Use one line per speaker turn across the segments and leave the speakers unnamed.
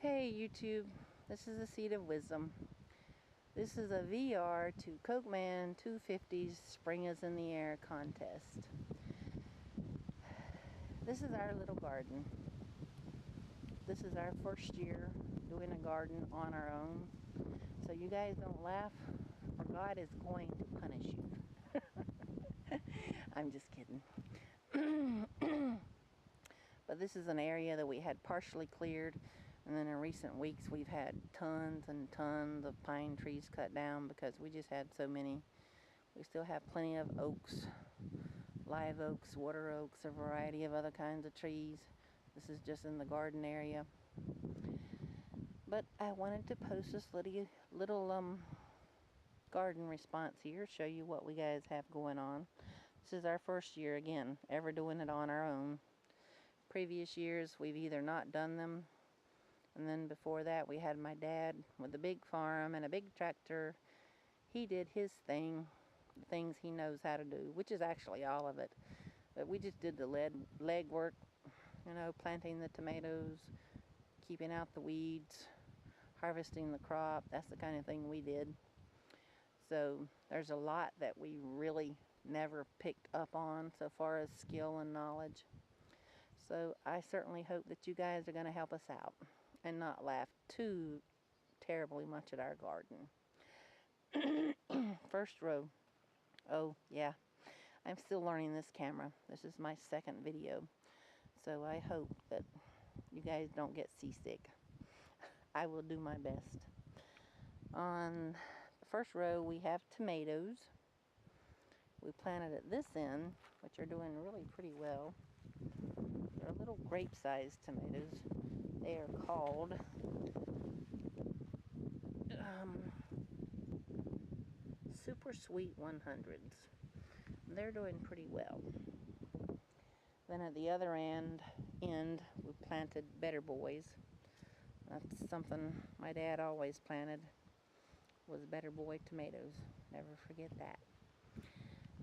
Hey YouTube, this is a Seed of Wisdom. This is a VR to Cokeman250 Spring is in the Air contest. This is our little garden. This is our first year doing a garden on our own. So you guys don't laugh or God is going to punish you. I'm just kidding. But this is an area that we had partially cleared. And then in recent weeks, we've had tons and tons of pine trees cut down because we just had so many. We still have plenty of oaks, live oaks, water oaks, a variety of other kinds of trees. This is just in the garden area. But I wanted to post this little garden response here, show you what we guys have going on. This is our first year, again, ever doing it on our own. Previous years, we've either not done them, and then before that, we had my dad with a big farm and a big tractor. He did his thing, the things he knows how to do, which is actually all of it. But we just did the leg work, you know, planting the tomatoes, keeping out the weeds, harvesting the crop. That's the kind of thing we did. So there's a lot that we really never picked up on so far as skill and knowledge. So I certainly hope that you guys are going to help us out and not laugh too terribly much at our garden. First row. Oh yeah, I'm still learning this camera. This is my second video. So I hope that you guys don't get seasick. I will do my best. On the first row we have tomatoes. We planted at this end, which are doing really pretty well. They're little grape-sized tomatoes. They are called Super Sweet 100s. They're doing pretty well. Then at the other end we planted Better Boys. That's something my dad always planted, was Better Boy tomatoes. Never forget that.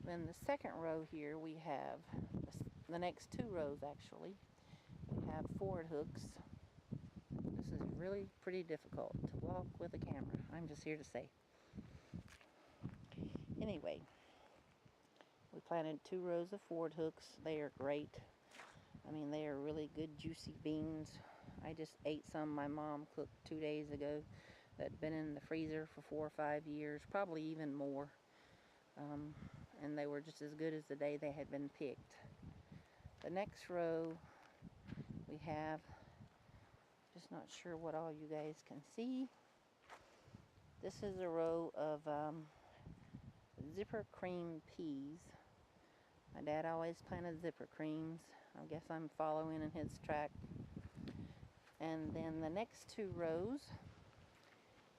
Then the second row here we have, the next two rows actually, we have Ford hooks. This is really pretty difficult to walk with a camera. I'm just here to say. Anyway, we planted 2 rows of Ford hooks. They are great. I mean, they are really good juicy beans. I just ate some my mom cooked 2 days ago that had been in the freezer for 4 or 5 years, probably even more. And they were just as good as the day they had been picked. The next row we have, just not sure what all you guys can see. This is a row of zipper cream peas. My dad always planted zipper creams. I guess I'm following in his track. And then the next 2 rows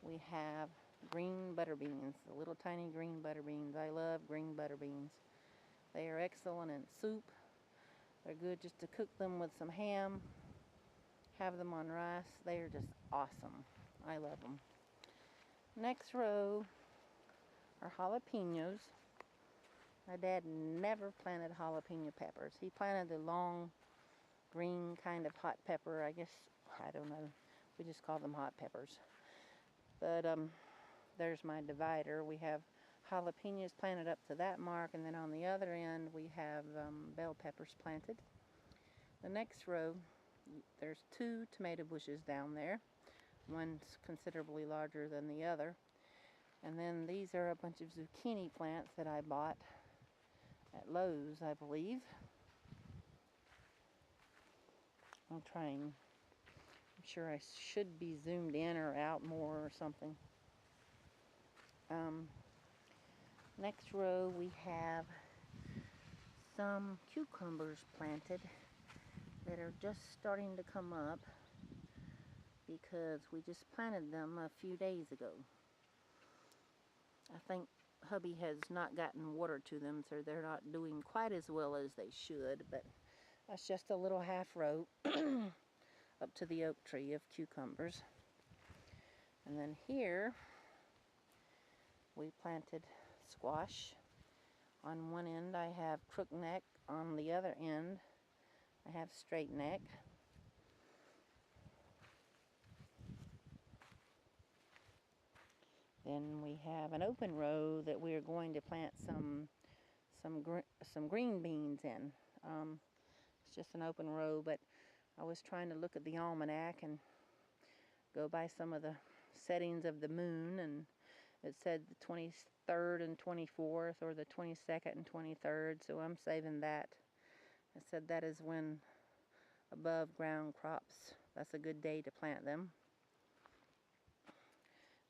we have green butter beans, the little tiny green butter beans. I love green butter beans. They are excellent in soup. They're good just to cook them with some ham, have them on rice. They are just awesome. I love them. Next row are jalapenos. My dad never planted jalapeno peppers. He planted the long green kind of hot pepper. I guess, I don't know. We just call them hot peppers. But there's my divider. We have jalapenos planted up to that mark, and then on the other end we have bell peppers planted. The next row, there's 2 tomato bushes down there. One's considerably larger than the other. And then these are a bunch of zucchini plants that I bought at Lowe's, I believe. I'm sure I should be zoomed in or out more or something. Next row we have some cucumbers planted that are just starting to come up because we just planted them a few days ago. I think hubby has not gotten water to them, so they're not doing quite as well as they should, but that's just a little half row up to the oak tree of cucumbers. And then here we planted squash. On one end I have crook neck, on the other end I have straight neck. Then we have an open row that we are going to plant some green beans in. It's just an open row, but I was trying to look at the almanac and go by some of the settings of the moon, and it said the 23rd and 24th, or the 22nd and 23rd, so I'm saving that. I said that is when above ground crops, that's a good day to plant them.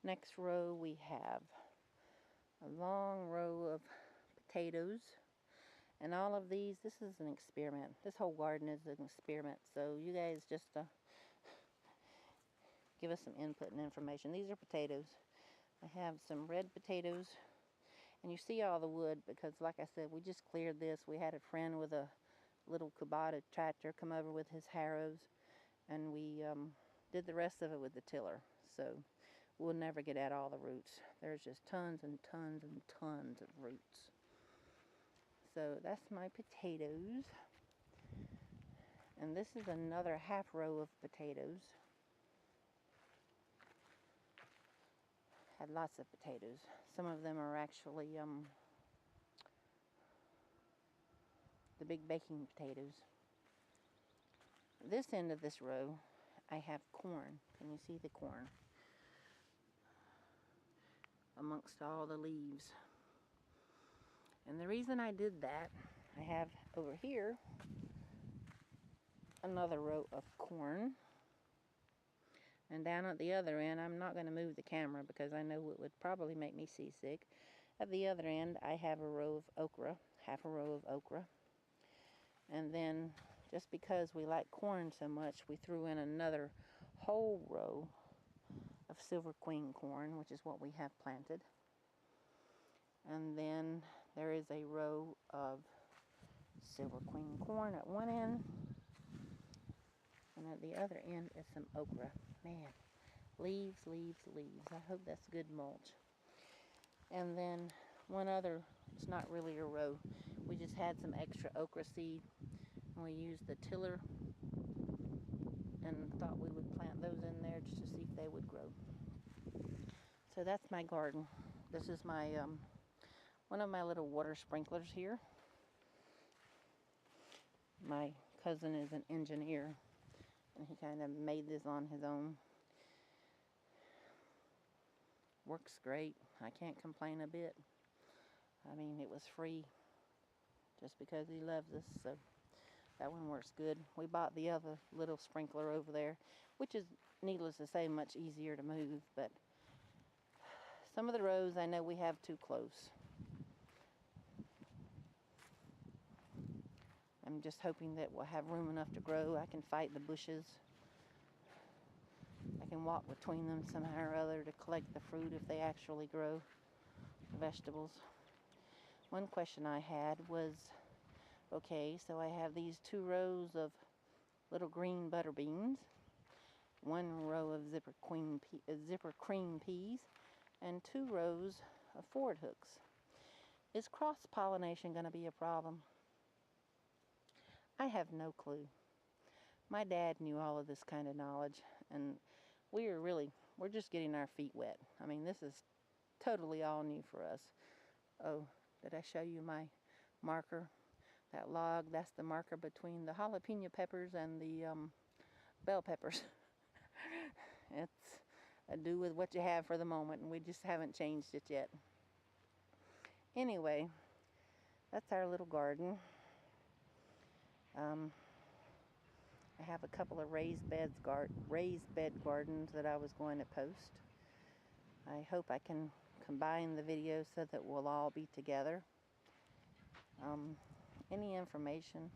Next row we have a long row of potatoes, and all of these, this is an experiment. This whole garden is an experiment, so you guys just give us some input and information. These are potatoes. I have some red potatoes, and you see all the wood because, like I said, we just cleared this. We had a friend with a little Kubota tractor come over with his harrows, and we did the rest of it with the tiller. So we'll never get at all the roots. There's just tons and tons and tons of roots. So that's my potatoes. And this is another half row of potatoes. Had lots of potatoes. Some of them are actually the big baking potatoes. This end of this row, I have corn. Can you see the corn? Amongst all the leaves. And the reason I did that, I have over here another row of corn. And down at the other end, I'm not going to move the camera because I know it would probably make me seasick. At the other end, I have a row of okra, half a row of okra. And then, just because we like corn so much, we threw in another whole row of silver queen corn, which is what we have planted. And then there is a row of silver queen corn at one end, and at the other end is some okra. Man, leaves, leaves, leaves. I hope that's good mulch. And then one other, it's not really a row, we just had some extra okra seed, and we used the tiller and thought we would plant those in there just to see if they would grow. So that's my garden. This is my one of my little water sprinklers here. My cousin is an engineer, and he kind of made this on his own. Works great. I can't complain a bit. I mean, it was free just because he loves us, so that one works good. We bought the other little sprinkler over there, which is, needless to say, much easier to move, but some of the rows I know we have too close. I'm just hoping that we'll have room enough to grow. I can fight the bushes. I can walk between them somehow or other to collect the fruit if they actually grow, the vegetables. One question I had was, okay, so I have these 2 rows of little green butter beans, 1 row of zipper cream peas, and 2 rows of Ford hooks. Is cross-pollination going to be a problem? I have no clue. My dad knew all of this kind of knowledge, and we're just getting our feet wet. I mean, this is totally all new for us. Oh, did I show you my marker? That log, that's the marker between the jalapeno peppers and the bell peppers. It's do with what you have for the moment, and we just haven't changed it yet. Anyway, that's our little garden. I have a couple of raised bed gardens that I was going to post. I hope I can combine the videos so that we'll all be together. Any information,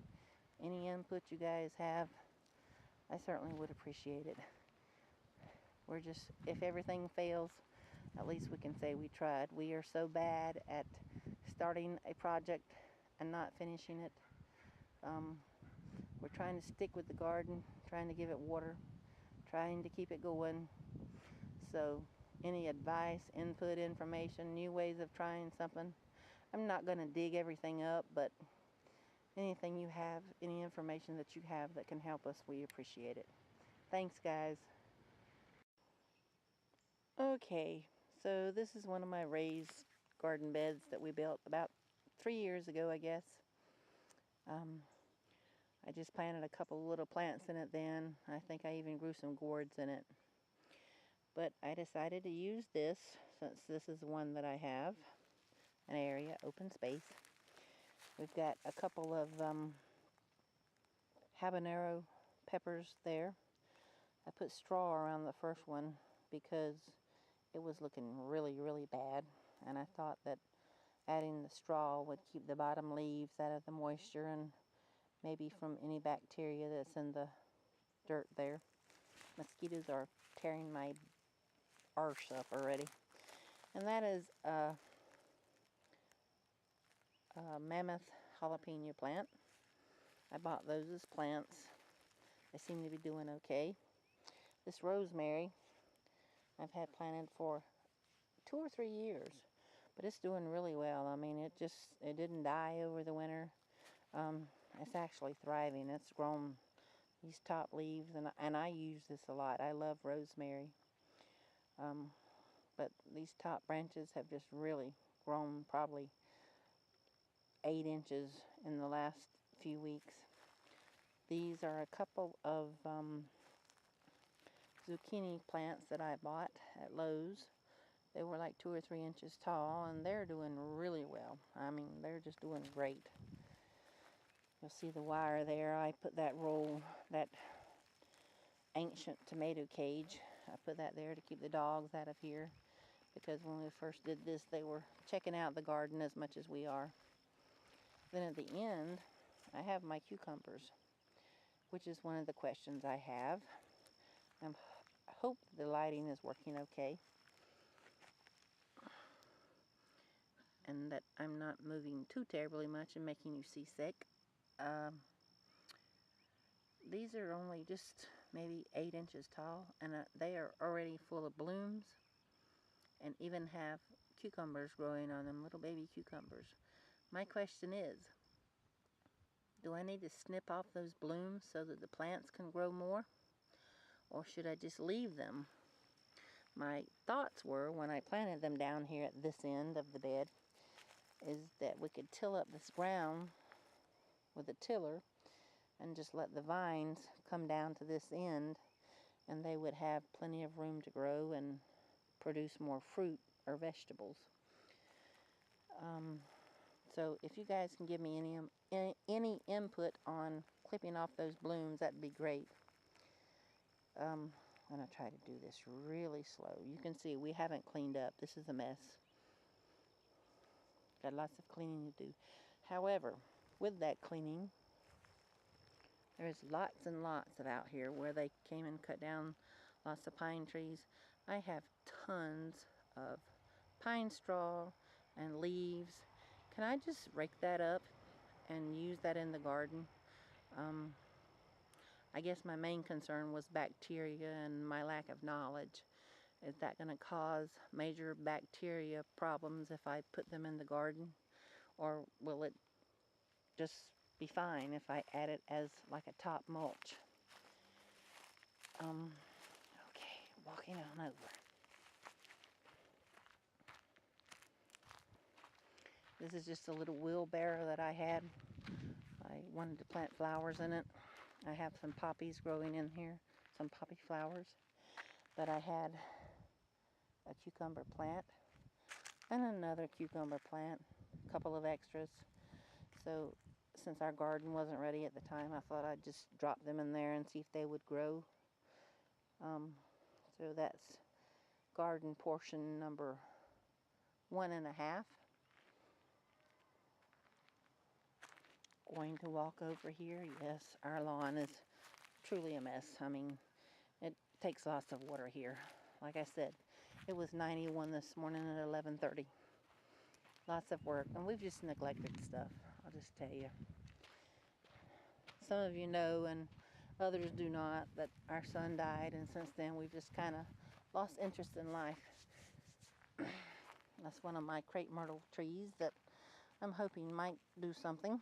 any input you guys have, I certainly would appreciate it. If everything fails, at least we can say we tried. We are so bad at starting a project and not finishing it. We're trying to stick with the garden, trying to give it water, trying to keep it going. So any advice, input, information, new ways of trying something, I'm not going to dig everything up, but anything you have, any information that you have that can help us, we appreciate it. Thanks, guys. Okay, So this is one of my raised garden beds that we built about 3 years ago, I guess. I just planted a couple little plants in it then. I think I even grew some gourds in it. But I decided to use this, since this is the one that I have, an area, open space. We've got a couple of habanero peppers there. I put straw around the first one because it was looking really, really bad. And I thought that adding the straw would keep the bottom leaves out of the moisture and maybe from any bacteria that's in the dirt there. Mosquitoes are tearing my arse up already. And that is a mammoth jalapeno plant. I bought those as plants. They seem to be doing okay. This rosemary I've had planted for 2 or 3 years, but it's doing really well. I mean, it didn't die over the winter. It's actually thriving. It's grown these top leaves, and I use this a lot. I love rosemary. But these top branches have just really grown, probably 8 inches in the last few weeks. These are a couple of zucchini plants that I bought at Lowe's. They were like 2 or 3 inches tall, and they're doing really well. I mean, they're just doing great. You'll see the wire there. I put that that ancient tomato cage, I put that there to keep the dogs out of here, because when we first did this, they were checking out the garden as much as we are. Then at the end, I have my cucumbers, which is one of the questions I have. I hope the lighting is working okay, and that I'm not moving too terribly much and making you seasick. These are only just maybe 8 inches tall, and they are already full of blooms and even have cucumbers growing on them, little baby cucumbers. My question is, do I need to snip off those blooms so that the plants can grow more? Or should I just leave them? My thoughts were, when I planted them down here at this end of the bed, is that we could till up this ground with a tiller and just let the vines come down to this end, and they would have plenty of room to grow and produce more fruit or vegetables. So if you guys can give me any input on clipping off those blooms, that'd be great. I'm going to try to do this really slow. You can see we haven't cleaned up. This is a mess. Got lots of cleaning to do. However, with that cleaning, there's lots and lots of out here where they came and cut down lots of pine trees. I have tons of pine straw and leaves. Can I just rake that up and use that in the garden? I guess my main concern was bacteria and my lack of knowledge. Is that going to cause major bacteria problems if I put them in the garden? Or will it just be fine if I add it as like a top mulch? Okay, walking on over. This is just a little wheelbarrow that I had. I wanted to plant flowers in it. I have some poppies growing in here, some poppy flowers. But I had a cucumber plant and another cucumber plant, a couple of extras. So since our garden wasn't ready at the time, I thought I'd just drop them in there and see if they would grow. So that's garden portion number 1.5. Going to walk over here. Yes, our lawn is truly a mess. I mean, it takes lots of water here. Like I said, it was 91 this morning at 11:30. Lots of work, and we've just neglected stuff. I'll just tell you. Some of you know, and others do not, that our son died, and since then we've just kind of lost interest in life. That's one of my crepe myrtle trees that I'm hoping might do something.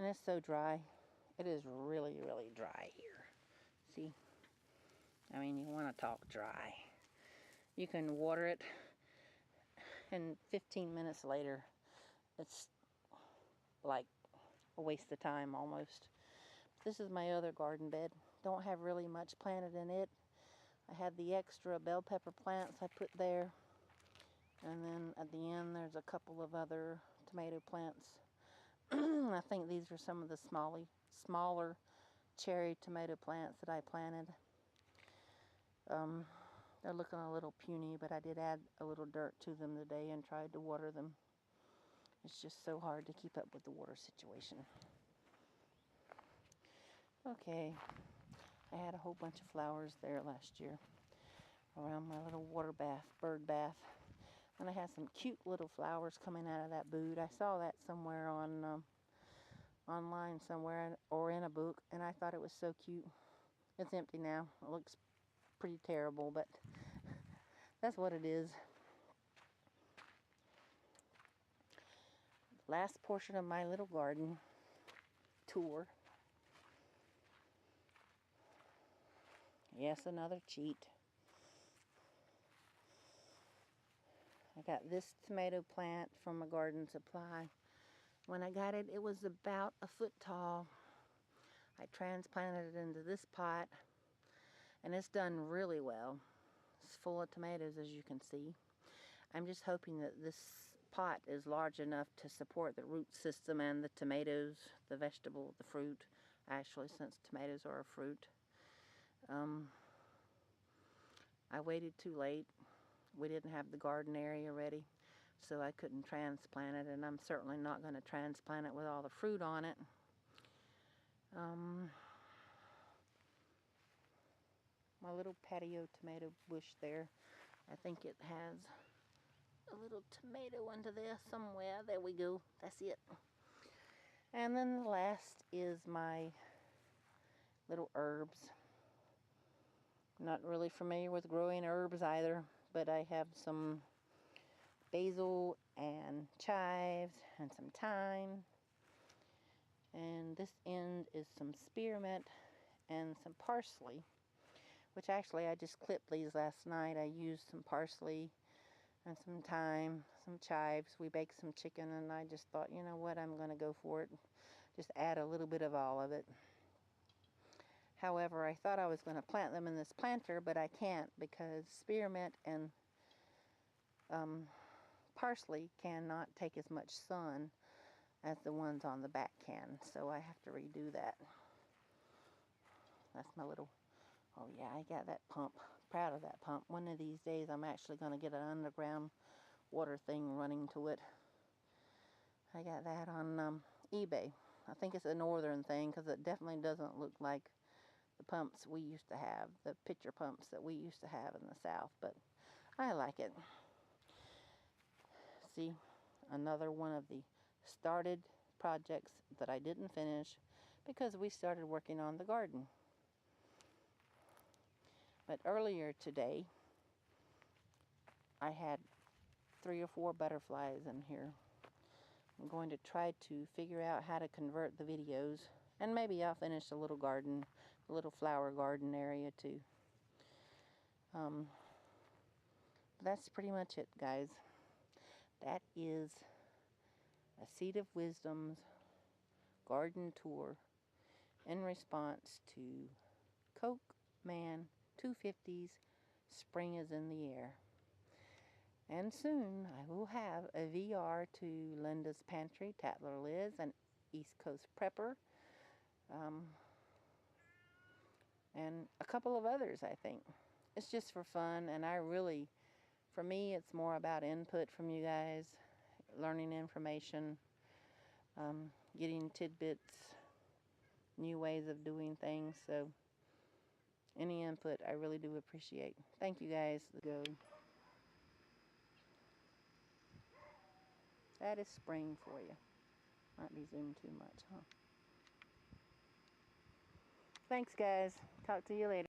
And it's so dry. It is really, really dry here. See? I mean, you want to talk dry. you can water it, and 15 minutes later, it's like a waste of time almost. This is my other garden bed. Don't have really much planted in it. I have the extra bell pepper plants I put there. And then at the end, there's a couple of other tomato plants. I think these are some of the smaller cherry tomato plants that I planted. They're looking a little puny, but I did add a little dirt to them today and tried to water them. It's just so hard to keep up with the water situation. Okay, I had a whole bunch of flowers there last year around my little water bath, bird bath. And I had some cute little flowers coming out of that boot. I saw that somewhere on online somewhere, or in a book, and I thought it was so cute. It's empty now. It looks pretty terrible, but that's what it is. Last portion of my little garden tour. Yes, another cheat. I got this tomato plant from a garden supply. When I got it, it was about a foot tall. I transplanted it into this pot, and it's done really well. It's full of tomatoes, as you can see. I'm just hoping that this pot is large enough to support the root system and the tomatoes, the vegetable, the fruit, actually, since tomatoes are a fruit. I waited too late. We didn't have the garden area ready, so I couldn't transplant it, and I'm certainly not going to transplant it with all the fruit on it. My little patio tomato bush there, I think it has a little tomato under there somewhere. There we go. That's it. And then the last is my little herbs. Not really familiar with growing herbs either, but I have some basil and chives and some thyme. And this end is some spearmint and some parsley, which actually I just clipped these last night. I used some parsley and some thyme, some chives. We baked some chicken, and I just thought, you know what, I'm going to go for it. Just add a little bit of all of it. However, I thought I was going to plant them in this planter, but I can't because spearmint and parsley cannot take as much sun as the ones on the back can, so I have to redo that. That's my little, oh yeah, I got that pump. Proud of that pump. One of these days I'm actually going to get an underground water thing running to it. I got that on eBay. I think it's a northern thing because it definitely doesn't look like the pumps we used to have, the pitcher pumps that we used to have in the South, but I like it. See, another one of the started projects that I didn't finish because we started working on the garden. But earlier today, I had 3 or 4 butterflies in here. I'm going to try to figure out how to convert the videos, and maybe I'll finish a little garden, a little flower garden area too. That's pretty much it, guys. That is a Seed of Wisdom's garden tour in response to Cokeman250's Spring is in the Air. And soon I will have a VR to Linda's Pantry, Tatler Liz, and East Coast Prepper, and a couple of others, I think. It's just for fun, and for me, it's more about input from you guys, learning information, getting tidbits, new ways of doing things. So any input I really do appreciate. Thank you guys. Go. That is spring for you. Might be zoomed too much, huh? Thanks, guys. Talk to you later.